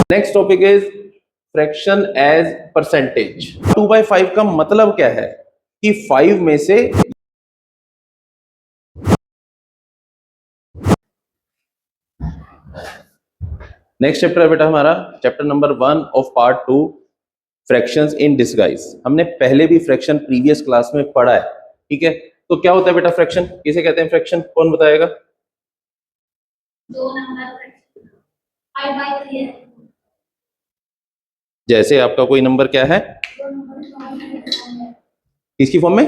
Next topic is fraction as percentage. 2/5 का मतलब क्या है कि 5 में से नेक्स्ट चैप्टर है बेटा हमारा chapter number 1 of part 2 fractions in disguise. हमने पहले भी फ्रैक्शन प्रीवियस क्लास में पढ़ा है, ठीक है। तो क्या होता है बेटा फ्रैक्शन, किसे कहते हैं फ्रैक्शन, कौन बताएगा? दो नंबर 5/3 है। जैसे आपका कोई नंबर क्या है, किसकी फॉर्म में?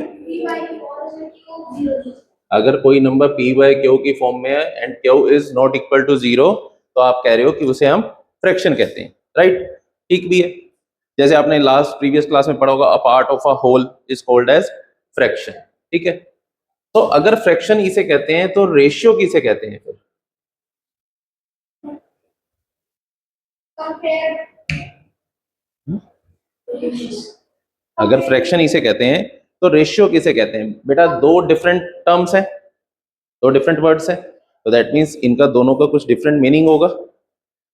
अगर कोई नंबर p बाय क्यू की फॉर्म में है and q is not equal to 0 तो आप कह रहे हो कि उसे हम फ्रैक्शन कहते हैं, राइट? ठीक भी है। जैसे आपने लास्ट प्रीवियस क्लास में पढ़ा होगा, a part of a whole is called as fraction, ठीक है। तो अगर फ्रैक्शन इसे कहते हैं तो रेशियो किसे कहते हैं फिर? अगर फ्रैक्शन इसे कहते हैं तो रेशियो किसे कहते हैं? बेटा दो डिफरेंट टर्म्स हैं, दो डिफरेंट वर्ड्स हैं, तो दैट मीन्स इनका दोनों का कुछ डिफरेंट मीनिंग होगा।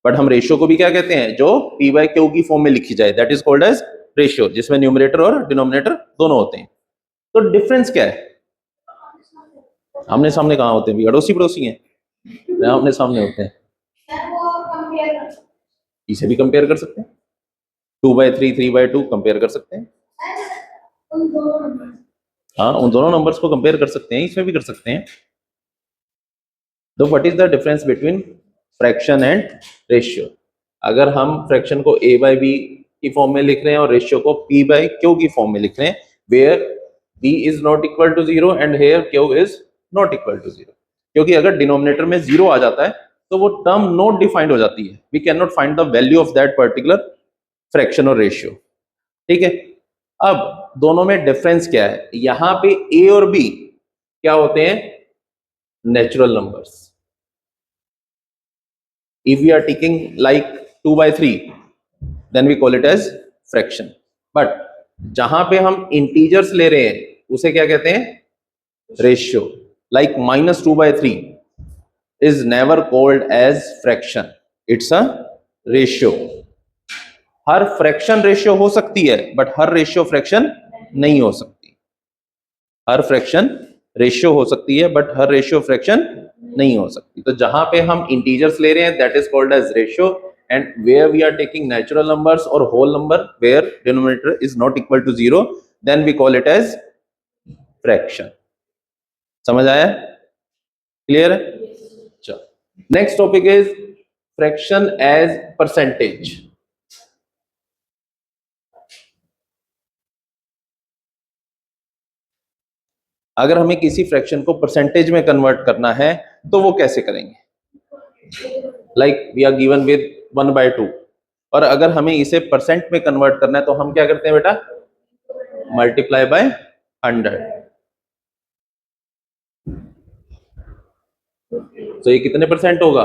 बट हम रेशियो को भी क्या कहते हैं? जो p बाय क्यू की फॉर्म में लिखी जाए, that is called as ratio, जिसमें न्यूमरेटर और डिनोमिनेटर दोनों होते हैं। तो डिफरेंस क्या है? आमने सामने कहाँ होते हैं भी? अड़ोसी पड़ोसी हैं, आमने सामने होते हैं। इसे भी कंपेयर कर सकते हैं, 2/3 3/2 कंपेयर कर सकते हैं। हाँ, उन दोनों नंबर्स को कंपेयर कर सकते हैं, इसमें भी कर सकते हैं। तो what is the difference between fraction and ratio? अगर हम फ्रैक्शन को a बाई बी की फॉर्म में लिख रहे हैं और रेशियो को p बाई क्यू की फॉर्म में लिख रहे हैं, where b is not equal to 0 and here q is not equal to 0, क्योंकि अगर डिनोमिनेटर में 0 आ जाता है तो वो टर्म नॉट डिफाइंड हो जाती है, we can not find the value of that particular fraction और रेशियो, ठीक है। अब दोनों में डिफरेंस क्या है? यहां पे a और b क्या होते हैं? Natural numbers. If we are taking like 2/3, then we call it as fraction. But जहां पे हम इंटीजर्स ले रहे हैं उसे क्या कहते हैं? Ratio. Like -2/3 is never called as fraction. It's a ratio. Her fraction ratio हो सकती है बट हर रेशियो फ्रैक्शन नहीं हो सकती। हर फ्रैक्शन रेशियो हो सकती है बट हर रेशियो फ्रैक्शन नहीं हो सकती। तो जहां पे हम इंटीजर्स ले रहे हैं that is called as ratio, and where we are taking natural numbers और whole number where denominator is not equal to 0, then we call it as fraction. समझ आया? क्लियर है? चलो next topic is fraction as percentage. अगर हमें किसी fraction को percentage में कन्वर्ट करना है तो वो कैसे करेंगे? Like we are given with 1/2, और अगर हमें इसे परसेंट में कन्वर्ट करना है तो हम क्या करते हैं बेटा? Multiply by 100। तो ये कितने परसेंट होगा?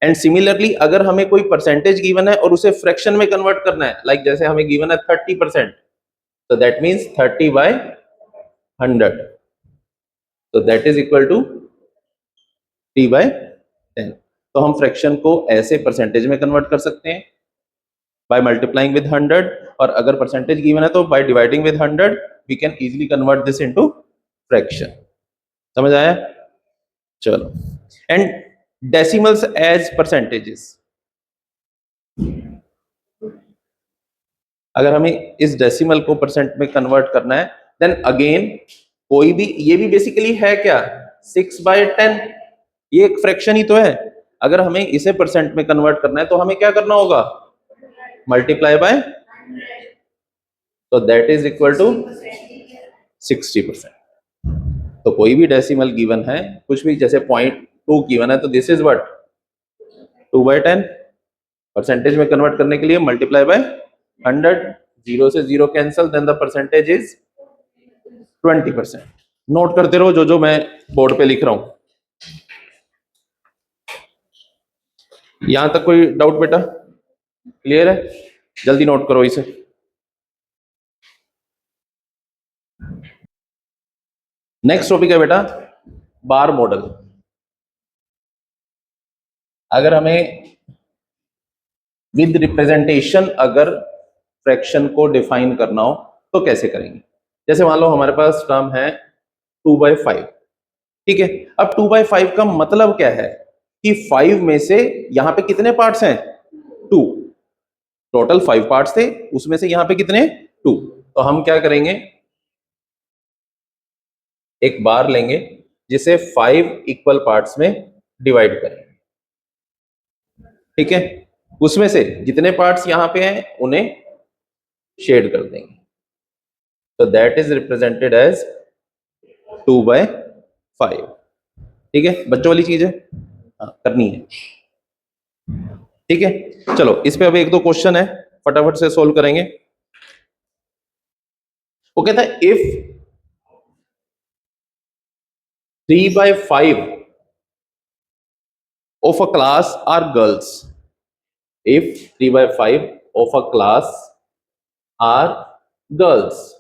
एंड सिमिलरली अगर हमें कोई परसेंटेज गिवन है और उसे फ्रैक्शन में कन्वर्ट करना है, लाइक जैसे हमें गिवन है 30%, तो दैट मीन्स 30/100, तो दैट इज इक्वल टू 3/10। तो हम फ्रैक्शन को ऐसे परसेंटेज में कन्वर्ट कर सकते हैं बाय मल्टीप्लाइंग विद 100, और अगर परसेंटेज गिवन है तो by dividing with 100 we can easily convert this into fraction. समझ आया? चलो, एंड डेसिमल्स एज परसेंटेजेस। अगर हमें इस डेसिमल को परसेंट में कन्वर्ट करना है देन अगेन कोई भी, ये भी बेसिकली है क्या? 6/10, ये एक फ्रैक्शन ही तो है। अगर हमें इसे परसेंट में कन्वर्ट करना है तो हमें क्या करना होगा? मल्टीप्लाई बाय, तो दैट इज इक्वल टू 60%। तो कोई भी डेसिमल गिवन है, कुछ भी, जैसे 0.2 गिवन है तो दिस इज व्हाट? 2/10। परसेंटेज में कन्वर्ट करने के लिए मल्टीप्लाई बाय 100, 0 से 0 cancel, then the percentage is 20%। Note करते रहो जो जो मैं बोर्ड पे लिख रहा हूं। यहां तक कोई डाउट बेटा? क्लियर है? जल्दी नोट करो इसे। नेक्स्ट टॉपिक है बेटा बार मॉडल। अगर हमें विद रिप्रेजेंटेशन अगर फ्रैक्शन को डिफाइन करना हो तो कैसे करेंगे? जैसे मान लो हमारे पास टर्म है 2/5, ठीक है। अब 2/5 का मतलब क्या है कि 5 में से यहां पे कितने पार्ट्स हैं? 2। टोटल 5 पार्ट्स थे, उसमें से यहां पे कितने? 2। तो हम क्या करेंगे, एक बार लेंगे जिसे 5 इक्वल पार्ट्स में डिवाइड करेंगे, ठीक है। उसमें से जितने पार्ट्स यहां पे हैं उन्हें शेड कर देंगे, तो दैट इज रिप्रेजेंटेड एज 2/5, ठीक है। बच्चों वाली चीज है, हाँ करनी है, ठीक है। चलो इस पे अब एक दो क्वेश्चन है, फटाफट से सोल्व करेंगे। वो कहता है if 3/5 of a class are girls, if 3/5 of a class are girls,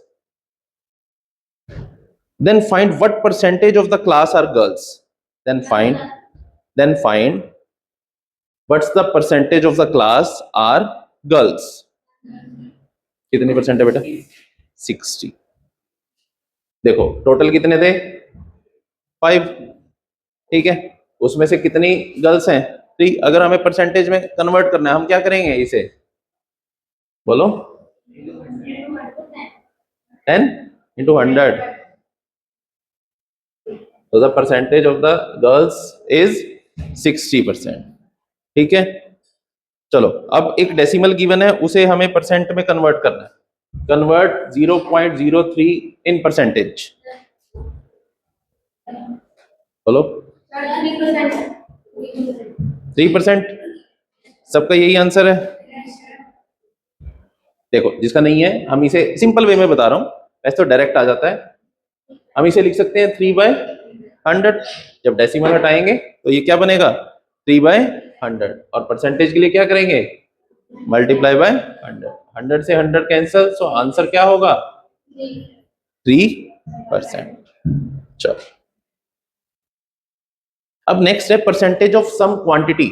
then find what percentage of the class are girls. Then find what's the percentage of the class are girls. कितनी percent है बेटा? 60। देखो total कितने थे? 5, ठीक है। उसमें से कितनी गर्ल्स हैं? 3। अगर हमें परसेंटेज में कन्वर्ट करना है हम क्या करेंगे इसे? बोलो। 10 into 100, तो the percentage of the girls is 60%, ठीक है। चलो अब एक डेसिमल गिवन है, उसे हमें परसेंट में कन्वर्ट करना है। कन्वर्ट 0.03 इन परसेंटेज, बोलो। 3%। सबका यही आंसर है? देखो जिसका नहीं है हम इसे सिंपल वे में बता रहा हूं, वैसे तो डायरेक्ट आ जाता है। हम इसे लिख सकते हैं 3/100। जब डेसिमल हटाएंगे तो ये क्या बनेगा? 3/100। और परसेंटेज के लिए क्या करेंगे? Multiply by 100। 100 से 100 कैंसिल, सो आंसर क्या होगा? 3%। चलो अब नेक्स्ट है परसेंटेज ऑफ सम क्वांटिटी।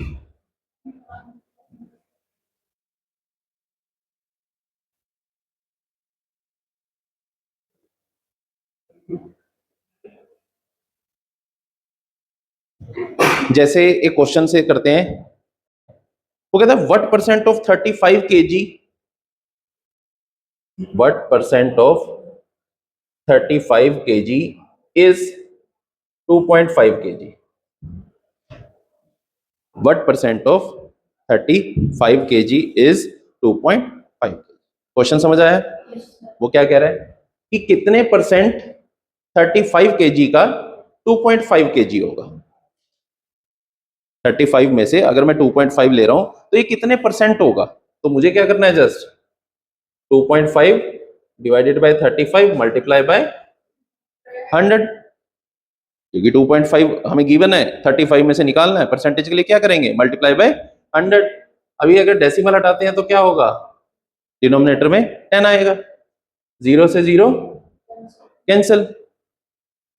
जैसे एक क्वेश्चन से करते हैं, वो कहता है what percent of 35 kg, what percent of 35 kg is 2.5 kg। What percent of 35 kg is 2.5 kg। Question समझ आया? वो क्या कह रहा है कि कितने परसेंट 35 kg का 2.5 kg होगा। 35 में से अगर मैं 2.5 ले रहा हूं तो ये कितने परसेंट होगा? तो मुझे क्या करना है, just 2.5 divided by 35 multiply by 100, क्योंकि 2.5 हमें गिवन है, 35 में से निकालना है। परसेंटेज के लिए क्या करेंगे? Multiply by 100। अभी अगर डेसिमल हटाते हैं तो क्या होगा? डिनोमिनेटर में 10 आएगा, 0 से 0 कैंसिल,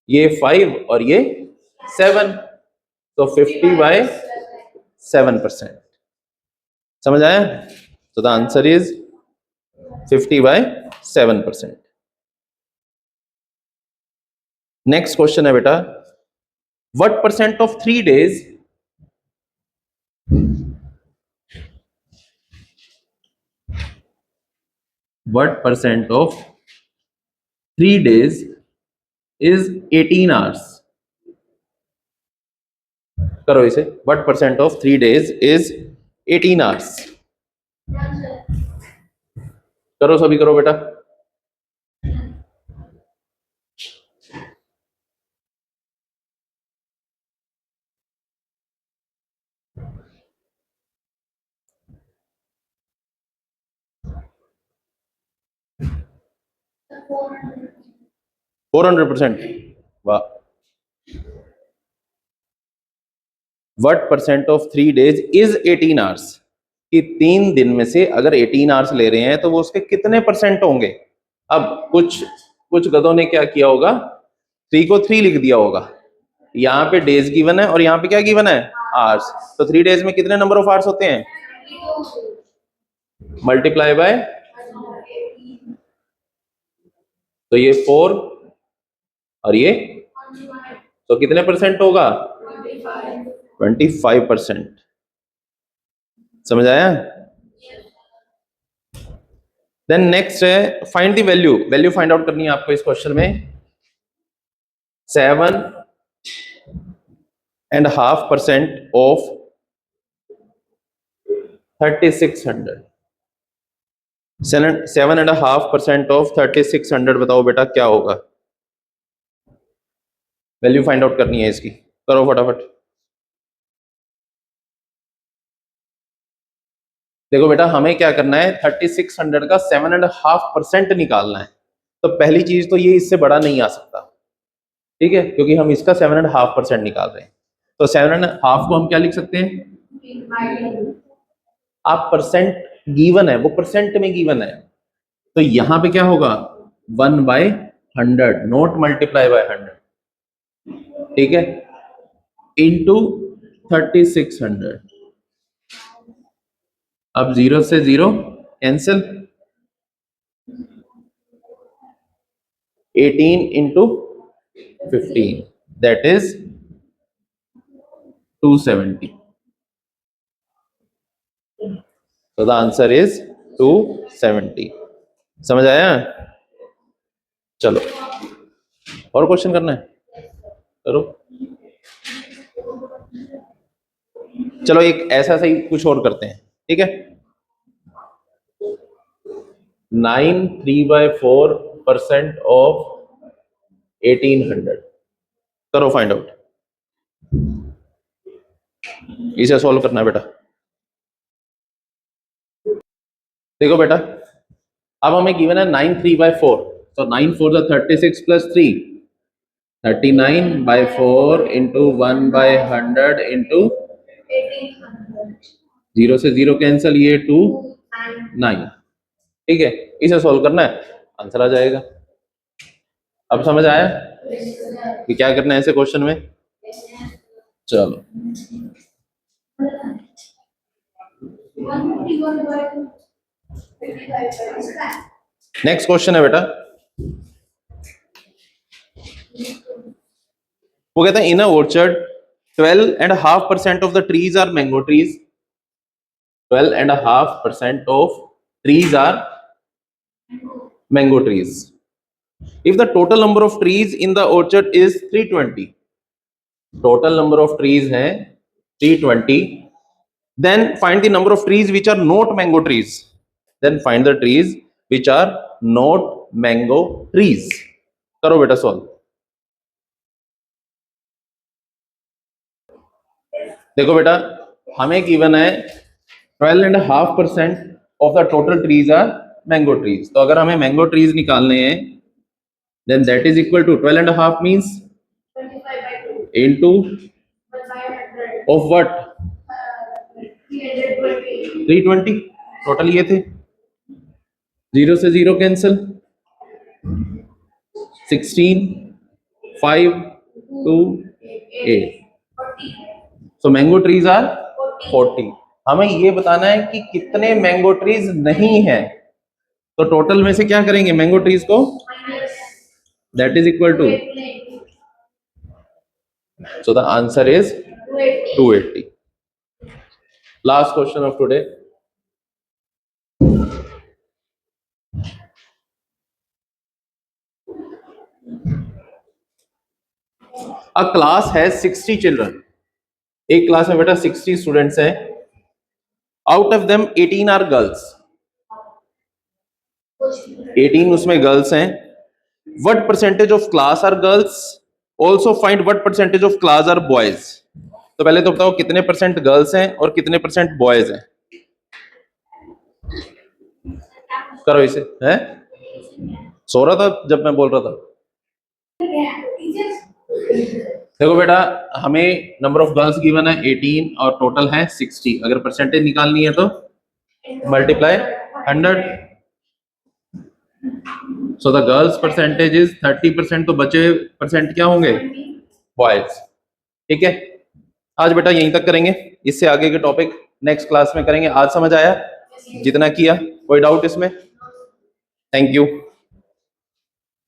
ये 5 और ये 7, तो 50/7%। समझ आया? तो the answer is 50/7%। Next question है बेटा, what percent of 3 days what percent of 3 days is 18 hours? करो इसे, what percent of 3 days is 18 hours? करो सभी करो बेटा। फोर 400%। वाह। What percent of 3 days is 18 hours? कि 3 दिन में से अगर 18 आवर्स ले रहे हैं तो वो उसके कितने परसेंट होंगे? अब कुछ कुछ गधों ने क्या किया होगा, 3 को 3 लिख दिया होगा। यहाँ पे डेज गिवन है और यहाँ पे क्या गिवन है? आवर्स। तो 3 days में कितने नंबर ऑफ आवर्स होते हैं? मल्टीप्लाई बाय, तो ये 4 और ये, तो कितने परसेंट होगा? 25%। समझ आया? देन नेक्स्ट है find the value. Value find out करनी है आपको इस क्वेश्चन में। 7.5% ऑफ 3600। 7.5% ऑफ 3600 बताओ बेटा क्या होगा? वैल्यू फाइंड आउट करनी है इसकी, करो फटाफट। देखो बेटा हमें क्या करना है, 3600 का 7.5% निकालना है। तो पहली चीज तो ये इससे बड़ा नहीं आ सकता, ठीक है, क्योंकि हम इसका 7.5% निकाल रहे हैं। तो 7.5 को हम क्या लिख सकते हैं? आप परसेंट गिवन है, वो परसेंट में गिवन है, तो यहां पे क्या होगा? 1/100, नॉट मल्टीप्लाई बाय 100, ठीक है, इंटू 3600। अब 0 से 0 cancel, 18 into 15, that is 270। So the answer is 270। समझ आया? चलो और क्वेश्चन करना है, करो। चलो एक ऐसा सही कुछ और करते हैं, ठीक है। 9 3/4% ऑफ 1800, करो फाइंड आउट। इसे सॉल्व करना है बेटा। देखो बेटा अब हमें गिवन है 9 3/4, तो 9 4 36 प्लस 3, 39/4 इंटू 1/100 इंटू 0 से 0 कैंसिल, ये 2 9, ठीक है। इसे सॉल्व करना है, आंसर आ जाएगा। अब समझ आया कि क्या करना है ऐसे क्वेश्चन में? चलो नेक्स्ट क्वेश्चन है बेटा, वो कहता है in a orchard 12.5% of the trees are mango trees. 12.5% of trees are mango trees. If the total number of trees in the orchard is 320, total number of trees है 320, then find the number of trees which are not mango trees. Then find the trees which are not mango trees. करो बेटा solve. देखो बेटा हमें given है 12.5% of the total trees are mango trees. तो अगर हमें मैंगो ट्रीज निकालने हैं, then that is equal to 12.5 means into of what? 320, total ये थे, 0 से 0 cancel, 16 5 2 8, so mango trees are 40। हमें ये बताना है कि कितने मैंगो ट्रीज नहीं है, तो टोटल में से क्या करेंगे मैंगो ट्रीज को, that is equal to, so the answer is 280। Last question of today, a class है 60 चिल्ड्रन। एक क्लास में बेटा 60 स्टूडेंट्स हैं, out of them 18 are girls, 18 उसमें गर्ल्स हैं। What percentage of class are girls, also find what percentage of class are boys. तो पहले तो बताओ कितने परसेंट गर्ल्स हैं और कितने परसेंट बॉयज हैं, करो इसे। है सो रहा था जब मैं बोल रहा था। देखो बेटा हमें नंबर ऑफ गर्ल्स गिवन है 18 और टोटल है 60। अगर परसेंटेज निकालनी है तो multiply 100, so the girls percentage is 30%, तो बचे परसेंट क्या होंगे, बॉयज, ठीक है। आज बेटा यहीं तक करेंगे, इससे आगे के टॉपिक नेक्स्ट क्लास में करेंगे। आज समझ आया? जितना किया, कोई डाउट इसमें? Thank you.